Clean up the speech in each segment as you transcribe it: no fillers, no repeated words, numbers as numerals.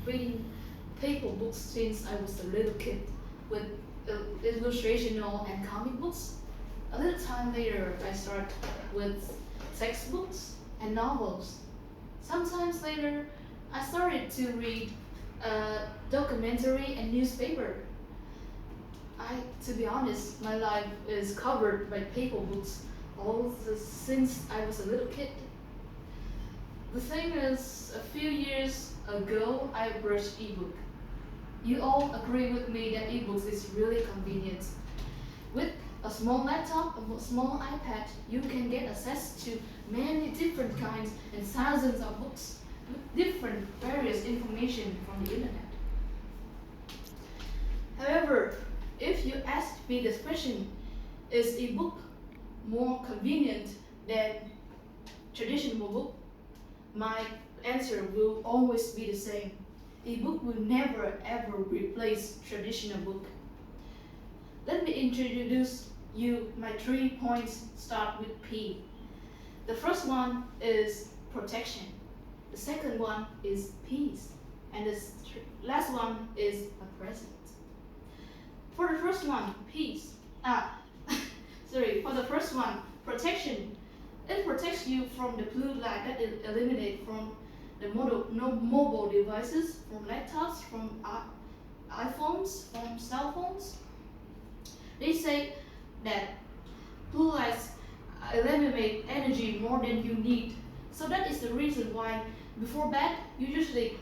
reading paper books since I was a little kid with illustrational and comic books. A little time later, I started with textbooks and novels. Sometimes later, I started to read documentary and newspaper. To be honest, my life is covered by paper books since I was a little kid. The thing is, a few years ago, I brushed ebook. You all agree with me that ebooks is really convenient. With a small laptop, a small iPad, you can get access to many different kinds and thousands of books with different various information from the internet. However, if you ask me this question, is ebook more convenient than traditional book? My answer will always be the same. Ebook will never ever replace traditional book. Let me introduce you my 3 points. Start with P. The first one is protection. The second one is peace. And the last one is a present. For the first one, peace. For the first one, protection. It protects you from the blue light that it eliminates from the mobile devices, from laptops, from iPhones, from cell phones. They say that blue lights eliminate energy more than you need. So that is the reason why before bed you usually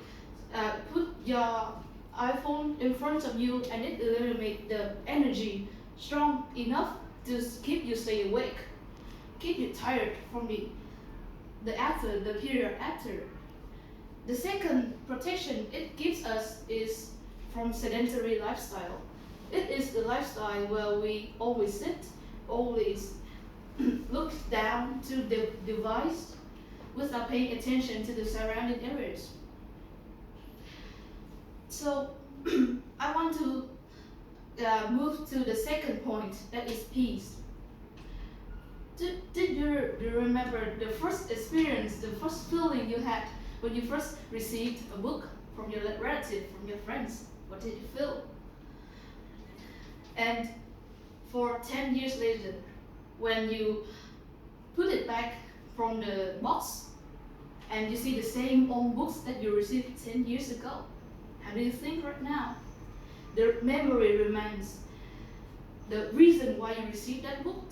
put your iPhone in front of you and it eliminates the energy strong enough to keep you stay awake, keep you tired from the period after. The second protection it gives us is from sedentary lifestyle. It is the lifestyle where we always sit, always look down to the device without paying attention to the surrounding areas. So I want to move to the second point, that is peace. Did you remember the first experience, the first feeling you had when you first received a book from your relative, from your friends? What did you feel? And for 10 years later, when you put it back from the box and you see the same old books that you received 10 years ago, how do you think right now? The memory remains. The reason why you received that book,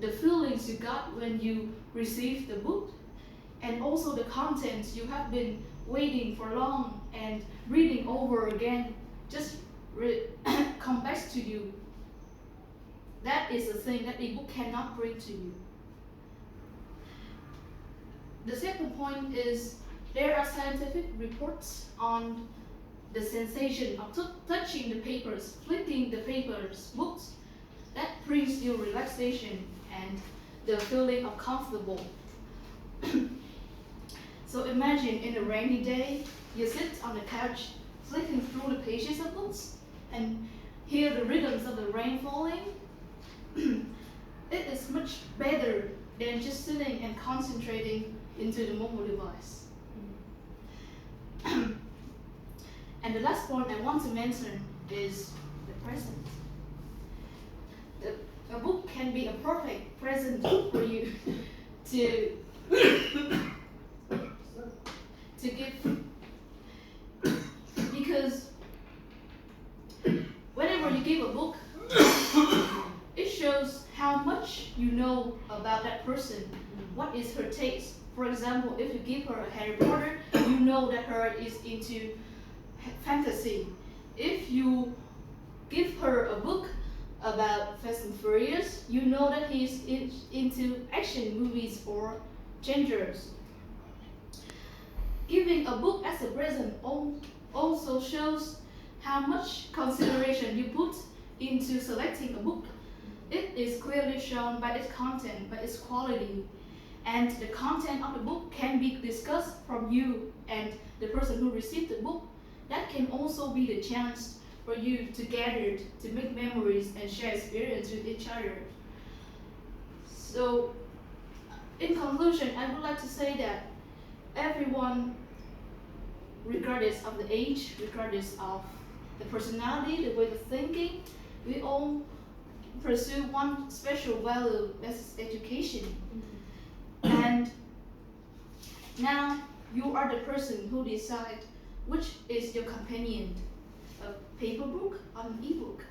the feelings you got when you received the book, and also the contents you have been waiting for long and reading over again just come back to you. That is the thing that a book cannot bring to you. The second point is there are scientific reports on the sensation of touching the papers, flipping the papers, books, that brings you relaxation and the feeling of comfortable. So imagine in a rainy day, you sit on the couch, flicking through the pages of books and hear the rhythms of the rain falling. It is much better than just sitting and concentrating into the mobile device. And the last point I want to mention is the present. A book can be a perfect present for you to give, because whenever you give a book, it shows how much you know about that person. What is her taste? For example, if you give her a Harry Potter, you know that her is into fantasy. If you give her a book about Fast and Furious, you know that he's into action movies or genders. Giving a book as a present also shows how much consideration you put into selecting a book. It is clearly shown by its content, by its quality. And the content of the book can be discussed from you and the person who received the book. That can also be the chance for you to gather, to make memories and share experience with each other. So, in conclusion, I would like to say that everyone regardless of the age, regardless of the personality, the way of thinking, we all pursue one special value, that's education. And now you are the person who decide which is your companion, a paper book or an ebook.